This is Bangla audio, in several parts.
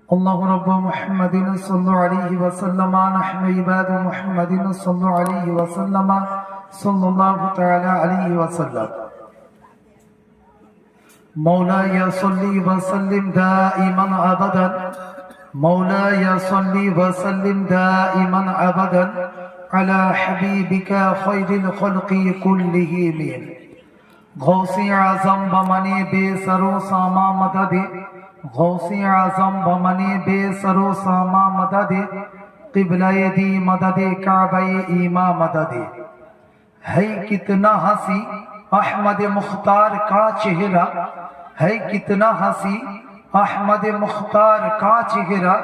الله رب محمد صلى عليه وسلم نحن عباد محمد صلى عليه وسلم صلى الله تعالى عليه وسلم مولاي صل وسلم دائما أبدا مولاي صل وسلم دائما أبدا على حبيبك خير الخلق كلهم غوثي اعظم بمنی بے سرو ساما مدد غوثی اعظم بمنی بے سرو ساما مدد قبلہ دی مدد کعبہ ایما مدد ہے کتنا ہنسی احمد مختار کا چہرہ ہے کتنا ہنسی احمد مختار کا چہرہ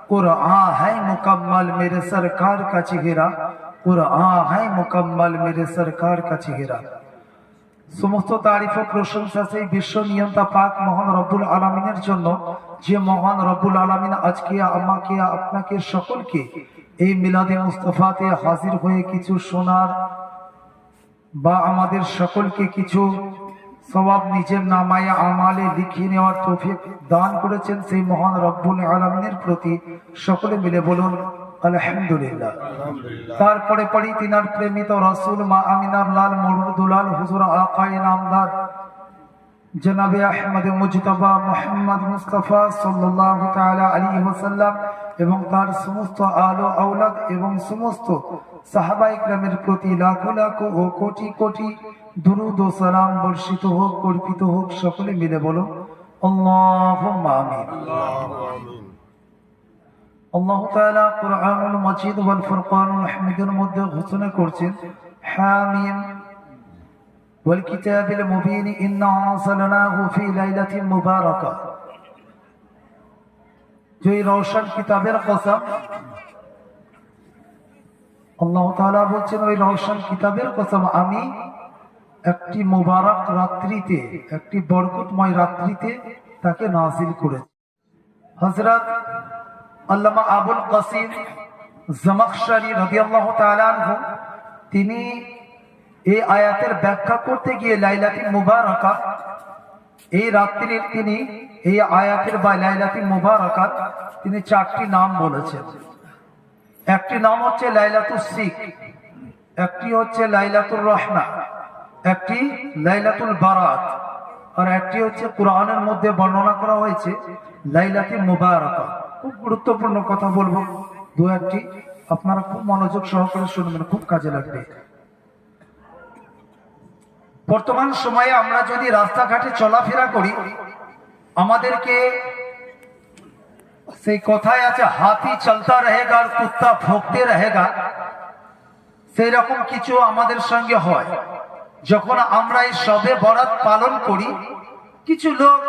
قرآن ہے مکمل میرے سرکار کا چہرہ قرآن ہے مکمل میرے سرکار کا چہرہ সমস্ত তারিফ ও প্রশংসা সেই বিশ্ব নিয়ন্তা পাক মহান রব্বুল আলামিনের জন্য, যে মহান রব্বুল আলামিন আজকে আমাকে আপনাকে সকলকে এই মিলাদে মুস্তাফাতে হাজির হয়ে কিছু শোনার বা আমাদের সকলকে কিছু সওয়াব নিজের নামায়ে আমালে লিখিয়ে নেওয়ার তৌফিক দান করেছেন, সেই মহান রব্বুল আলামিনের প্রতি সকলে মিলে বলুন আলহামদুলিল্লাহ। তারপরে পড়ি তিনার প্রেমিত রাসূল মা আমিনার লাল মরুর দুলাল হুজুর আকায়ে নামদার জনাবে আহমদ মুজতবা মুহাম্মদ মুস্তাফা সাল্লাল্লাহু তাআলা আলাইহি ওয়াসাল্লাম এবং তার সমস্ত আলো আওলাদ এবং সমস্ত সাহাবায়ে কেরামের প্রতি লাখো লাখো ও কোটি কোটি দুরূদ ও সালাম বর্ষিত হোক, অর্পিত হোক। সকলে মিলে বলো আল্লাহুম্মা আমিন। আল্লাহ তাআলা কুরআনুল মাজিদ ওয়াল ফুরকানুল হামিদের মধ্যে ঘোষণা করছেন হামিম ওয়াল কিতাবিল মুবিন ইন্না আনজালনাহু ফি লাইলাতিন মুবারাকা। যে রওশন কিতাবের কসম, আল্লাহ তাআলা বলছেন ওই রওশন কিতাবের কসম আমি একটি মুবারক রাত্রিতে, একটি বরকতময় রাত্রিতে তাকে নাযিল করেছি। হযরত আল্লামা আবুল কাসিম জামাখশারি রাদিয়াল্লাহু তাআলা আনহু তিনি এই আয়াতের ব্যাখ্যা করতে গিয়ে লাইলাতুল মুবারাকা, এই রাত্রির তিনি এই আয়াতের বা লাইলাতুল মুবারাকার তিনি চারটি নাম বলেছেন। একটি নাম হচ্ছে লাইলাতুস সিক, একটি হচ্ছে লাইলাতুর রহমা, একটি লাইলাতুল বারাত, আর একটি হচ্ছে কোরআনের মধ্যে বর্ণনা করা হয়েছে লাইলাতুল মুবারাকা। খুব গুরুত্বপূর্ণ কথা বলবো দু একটি, আপনারা খুব মনোযোগ সহকারে শুনবেন, খুব কাজে লাগবে। বর্তমান সময়ে আমরা যদি রাস্তাঘাটে চলাফেরা করি, আমাদেরকে সেই কথায় আছে হাতি চলতা রহেগা আর কুত্তা ভোঁকতে রহেগা, সেই রকম কিছু আমাদের সঙ্গে হয়। যখন আমরা এই শবে বরাত পালন করি, কিছু লোক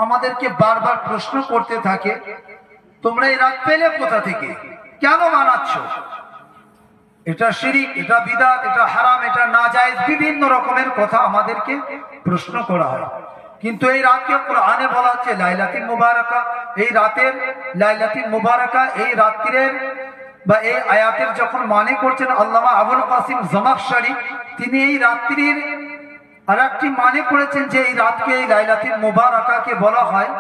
আমাদেরকে বারবার প্রশ্ন করতে থাকে তোমরা এই রাত পেলে কোথা থেকে, কেন মানাচ্ছ? এটা শিরিক, এটা বিদআত, এটা হারাম, এটা নাজায়েজ, বিভিন্ন রকমের কথা আমাদেরকে প্রশ্ন করা হয়। কিন্তু এই রাতকে কোরআনে বলা হচ্ছে লাইলাতুল মুবারাকা। এই রাতের লাইলাতুল মুবারাকা, এই রাত্রির বা এই আয়াতের যখন মানে করছেন আল্লামা আবুল কাসিম জামাখশারি, তিনি এই রাত্রির আর একটি মানে করেছেন যে এই রাতকে, এই লাইলাতুল মুবারাকাকে বলা হয়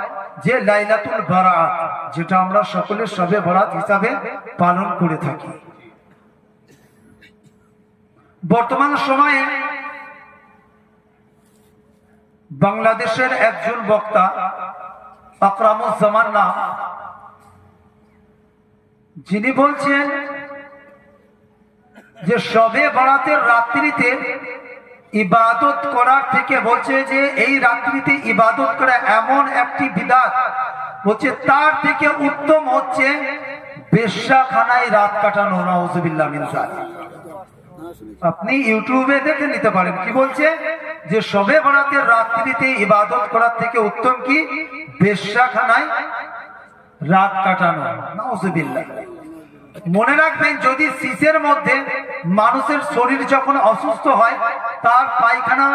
যে লাইলাতুল বারাত, যেটা আমরা সকলে শবে বরাত হিসাবে পালন করে থাকি। বর্তমান সময়ে বাংলাদেশের একজন বক্তা আকরামুজ্জামান নাম, যিনি বলছেন যে শবে বরাতের রাত্রিতে ইবাদত করার থেকে, বলছে যে এই রাত্রিতে ইবাদত করা এমন একটি বিদআত, বলছে তার থেকে উত্তম হচ্ছে বেশ্যাখানায় রাত কাটানো। নাউযুবিল্লাহ মিন যালিক। আপনি ইউটিউবে দেখে নিতে পারেন কি বলছে, যে শবে বরাতের রাত্রিতে ইবাদত করার থেকে উত্তম কি বেশ্যাখানায় রাত কাটানো। নাউযুবিল্লাহ। মনে রাখবেন, যদি শীষের মধ্যে মানুষের শরীর যখন অসুস্থ হয়, তার পায়খানা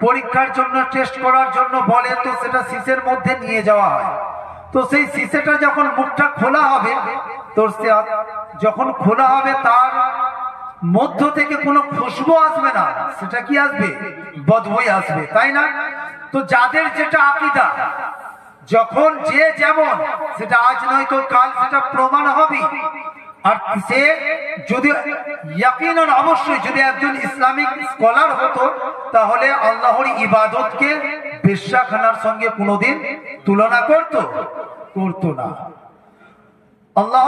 পরীক্ষার জন্য, টেস্ট করার জন্য বলে, তো সেটা শীষের মধ্যে নিয়ে যাওয়া হয়। তো সেই শীষেটা যখন মুখটা খোলা হবে, তো যখন খোলা হবে তার মধ্য থেকে কোনো খুশবু আসবে না, সেটা কি আসবে? বদবুই আসবে, তাই না? তো যাদের যেটা আকীদা, যখন যে যেমন, সেটা আজ নয়তো কাল সেটা প্রমাণ হবে। আর সে যদি ইয়াকিনান অবশ্যই যদি একজন ইসলামিক স্কলার হতো, তাহলে আল্লাহর ইবাদতকে বেশ্যাখানার সঙ্গে কোনোদিন তুলনা করতো না। আল্লাহ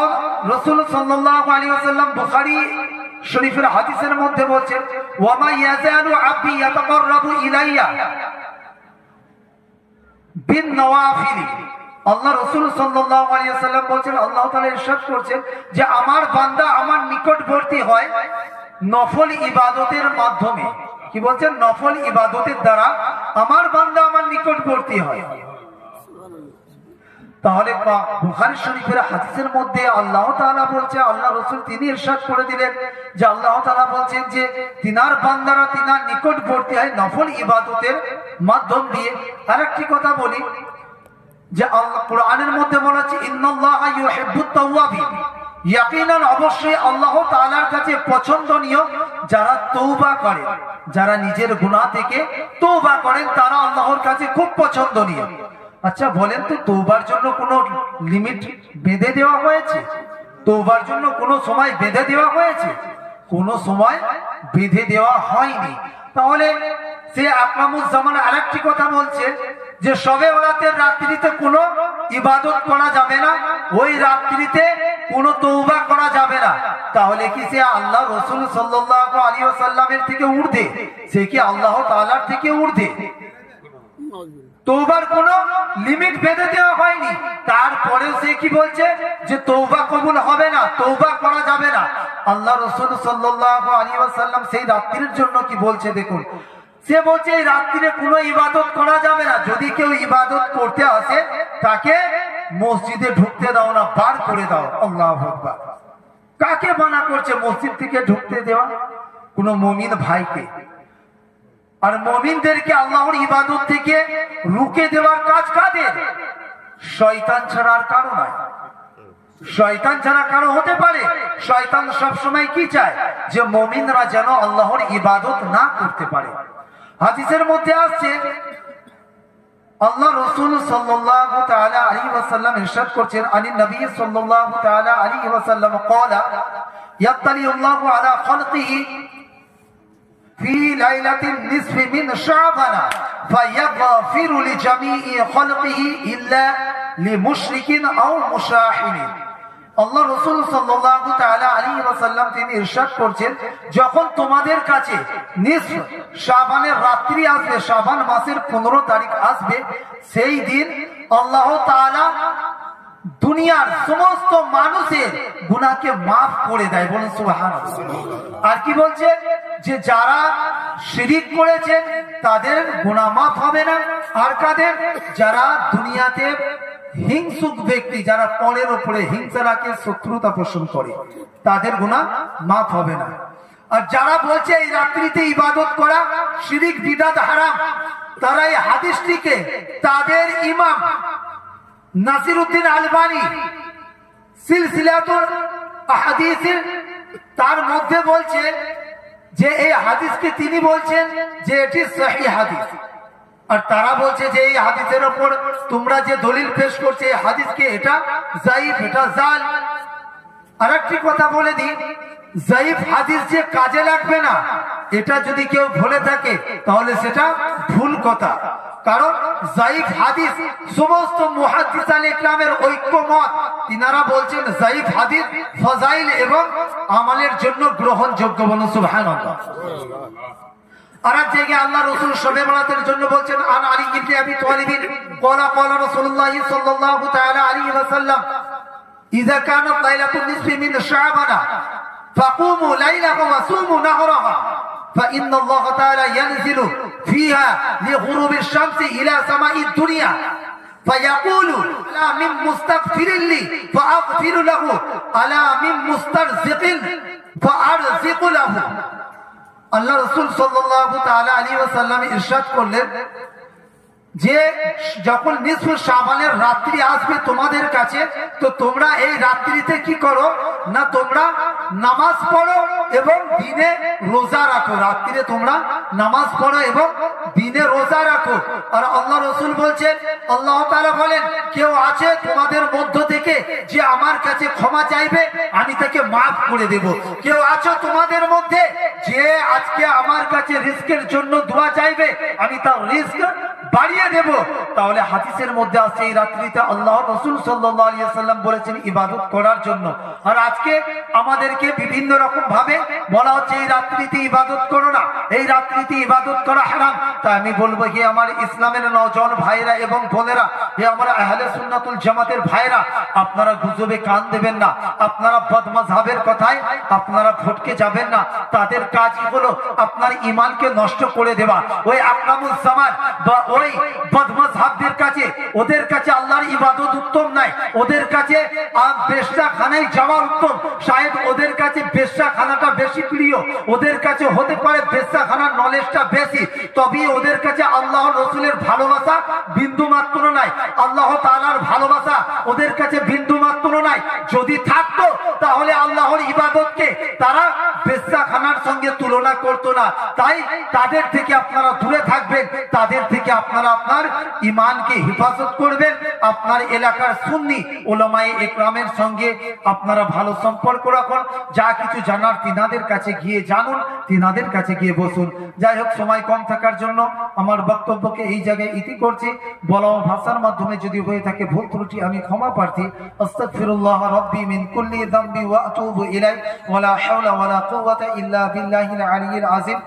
রাসূল সাল্লাল্লাহু আলাইহি ওয়াসাল্লাম বুখারী শরীফের হাদিসের মধ্যে বলেন, ওয়া মা ইয়াজালু আবদি ইয়াতাকাররাবু ইলাইয়া বিন নওয়াফিল। আল্লাহ রাসূল সাল্লাল্লাহু আলাইহি ওয়াসাল্লাম বলেন, আল্লাহ তাআলা ইরশাদ করেছেন যে আমার বান্দা আমার নিকটবর্তী হয় নফল ইবাদতের মাধ্যমে। কি বলছেন? নফল ইবাদতের দ্বারা আমার বান্দা আমার নিকটবর্তী হয়। তাহলে বুখারী শরীফের হাদিসের মধ্যে আল্লাহ তাআলা বলছে, আল্লাহ রাসূল তিনি ইরশাদ করে দিলেন যে আল্লাহ তাআলা বলছেন যে তিনার বান্দারা তিনার নিকটবর্তী হয় নফল ইবাদতের মাধ্যম দিয়ে। আরেকটি কথা বলি যে আল্লাহ কোরআনের মধ্যে বলা আছে, ইন্নাল্লাহা ইউহিব্বুত তাওয়াবিন। ইয়াকিনান অবশ্যই আল্লাহ তাআলার কাছে পছন্দনীয় যারা তওবা করে, যারা নিজের গুনাহ থেকে তওবা করেন, তারা আল্লাহর কাছে খুব পছন্দনীয়। আচ্ছা বলেন তো, তওবার জন্য কোনো লিমিট বেঁধে দেওয়া হয়েছে? তওবার জন্য কোনো সময় বেঁধে দেওয়া হয়েছে? কোনো সময় বেঁধে দেওয়া হয়নি। তাহলে সে আকরামুজ্জামান আরেকটি কথা বলছে যে শবে বরাতের রাত্রিতে কোনো ইবাদত করা যাবে না, ওই রাত্রিতে কোনো তওবা করা যাবে না। তাহলে কি সে আল্লাহ রাসূল সাল্লাল্লাহু আলাইহি ওয়াসাল্লামের থেকে ঊর্ধ্বে? সে কি আল্লাহ তাআলার থেকে ঊর্ধ্বে? তওবার কোনো লিমিট বেঁধে দেওয়া হয়নি। তারপরেও সে কি বলছে যে তওবা কবুল হবে না, তওবা করা যাবে না। আল্লাহ রাসূল সাল্লাল্লাহু আলাইহি ওয়াসাল্লাম সেই রাত্রির জন্য কি বলছে দেখুন, সে বলছে এই রাত্রিরে কোনো ইবাদত করা যাবে না। যদি কেউ ইবাদত করতে আসে তাকে মসজিদে ঢুকতে দাও না, বার করে দাও। আল্লাহু আকবার। কাকে মানা করছে মসজিদ থেকে ঢুকতে দেওয়া? কোন মুমিন ভাইকে। আর মুমিনদেরকে আল্লাহর ইবাদত থেকে রুকে দেওয়ার কাজ কাদের? শয়তান ছাড়া আর কারো নয়। শয়তান ছাড়া কারো হতে পারে? শয়তান সবসময় কি চায়? যে মুমিনরা যেন আল্লাহর ইবাদত না করতে পারে। হাদিসের মধ্যে আসছে, আল্লাহ রাসূল সাল্লাল্লাহু তাআলা আলাইহি ওয়াসাল্লাম ইরশাদ করছেন, আনিন নবী সাল্লাল্লাহু তাআলা আলাইহি ওয়াসাল্লাম ক্বালা ইয়াত্তালিউল্লাহু আলা খালকিহি ফি লাইলাতিন নিসফি মিন শাবান ফায়াগফিরু লিজামিই খালকিহি ইল্লা লিমুশরিকিন আও মুশাহিন। আল্লাহ রাসূল সাল্লাল্লাহু তাআলা আলাইহি ওয়াসাল্লাম তিনি ইরশাদ করছেন, যখন তোমাদের কাছে নিসফ শাবানের রাত্রি আসবে, শাবান মাসের 15 তারিখ আসবে, সেই দিন আল্লাহ তাআলা দুনিয়ার সমস্ত মানুষের গুনাহকে maaf করে দেয়। বলুন সুবহানাল্লাহ। আর কি বলছে? যে যারা শিরিক করেছেন তাদের গুনাহ maaf হবে না। আর কাদের? যারা দুনিয়াতে হিংসুক ব্যক্তি, যারা পরের উপরে হিংসা রাখে, শত্রুতা পোষণ করে, তাদের গুনাহ maaf হবে না। আর যারা বলছে এই রাত্রিতে ইবাদত করা শিরিক বিদআত হারাম, তারা এই হাদিসটিকে তাদের ইমাম নাসিরউদ্দিন আলবানী সিলসিলাতুল আহাদিস তার মধ্যে বলছে যে এই হাদিসকে তিনি বলছেন যে এটি সহিহ হাদিস। আর তারা বলছে যে এই হাদিসের উপর তোমরা যে দলিল পেশ করছে এই হাদিসকে এটা যায়িফ, এটা জাল। আরেকটি কথা বলে দিই, যায়িফ হাদিস যে কাজে লাগবে না, এটা যদি কেউ বলে থাকে তাহলে সেটা ভুল কথা। কারণ যায়িফ হাদিস সমস্ত মুহাদ্দিসানে ইকরামের ঐক্যমত, তিনারা বলছেন যায়িফ হাদিস ফজাইল এবং আমলের জন্য গ্রহণযোগ্য। বলুন সুবহানাল্লাহ। আর এক জায়গায় আল্লাহ রাসূল শবে বরাতের জন্য বলছেন, আন আলী ইবনে আবি তালিব ক্বালা ক্বালা রাসূলুল্লাহ সাল্লাল্লাহু তাআলা আলাইহি ওয়াসাল্লাম ইযা কানাত লাইলাতুন নিসফি মিন শাবান ফাকুমু লাইলাহা ওয়া সুমু নাহরাহা فإن الله تعالى ينزل فيها لغروب الشمس إلى سماء الدنيا فيقول ألا من مستغفر لي فأغفر له ألا من مسترزق فأرزق له। আল্লাহ রাসূল সাল্লাল্লাহু তাআলা আলাইহি ওয়াসাল্লাম ইরশাদ করলেন যে যখন নিসফ শাবানের রাত্রি আসবে তোমাদের কাছে, তো তোমরা এই রাত্রিতে কি করো না, তোমরা নামাজ পড়ো এবং দিনে রোজা রাখো। রাত্রিরে তোমরা নামাজ পড়ো এবং দিনে রোজা রাখো। আর আল্লাহ রসুল বলছেন, আল্লাহ তাআলা বলেন, কেউ আছে তোমাদের মধ্য থেকে যে আমার কাছে ক্ষমা চাইবে, আমি তাকে মাফ করে দেব। কেউ আছো তোমাদের মধ্যে যে আজকে আমার কাছে রিস্কের জন্য দোয়া চাইবে, আমি তার রিস্ক বাড়িয়ে দেব। তাহলে হাদিসের মধ্যে আছে এই রাত্রিতে আল্লাহ রাসূল সাল্লাল্লাহু আলাইহি ওয়াসাল্লাম বলেছেন ইবাদত করার জন্য। আর আজকে আমাদেরকে বিভিন্ন রকম ভাবে বলা হচ্ছে এই রাত্রিতে ইবাদত করো না, এই রাত্রিতে ইবাদত করা হারাম। তাই আমি বলবো, হে আমার ইসলামের নওজওয়ান ভাইরা এবং বোনেরা, হে আমার আহলে সুন্নাতুল জামাতের ভাইরা, আপনারা গুজবে কান দেবেন না, আপনারা বদমাযহাবের কথায় আপনারা ভটকে যাবেন না। তাদের কাজই হলো আপনার ঈমানকে নষ্ট করে দেওয়া। ওই আকরামুজ জামান বা ওই বদমাযহাবদের কাছে, ওদের কাছে আল্লাহর ইবাদত উত্তম নাই, ওদের কাছে বেশ্যাখানায় যাওয়া উত্তম। শায়দ ওদের কাছে বেশ্যাখানাটা বেশি প্রিয়, ওদের কাছে হতে পারে বেশ্যাখানার নলেজটা বেশি, তবে ওদের কাছে আল্লাহর রাসূলের ভালোবাসা বিন্দু মাত্র নাই, আল্লাহ তাআলার ভালোবাসা ওদের কাছে বিন্দু মাত্র নাই। যদি থাকতো তাহলে আল্লাহর ইবাদতকে তারা বেশ্যাখানার সঙ্গে তুলনা করতো না। তাই তাদের থেকে আপনারা দূরে থাকবেন, তাদের থেকে আপনারা আপনার ঈমানকে হেফাজত করবেন। আপনার এলাকার সুন্নি উলামায়ে ইকরামের সঙ্গে আপনারা ভালো সম্পর্ক রাখুন। যা কিছু জানার তিনাদের কাছে গিয়ে জানুন, তিনাদের কাছে গিয়ে বসুন। যাই হোক, সময় কম থাকার জন্য আমার বক্তব্যকে এই জায়গায় ইতি করছি। বলা ভাষার মাধ্যমে যদি হয়ে থাকে ভুল ত্রুটি আমি ক্ষমা প্রার্থী। আস্তাগফিরুল্লাহ রাব্বি মিন কুল্লি যামবি ওয়া আতুবু ইলাইহি ওয়া লা হাওলা ওয়া লা কুওয়াতা ইল্লা বিল্লাহিল আলিয়্যিল আযীম।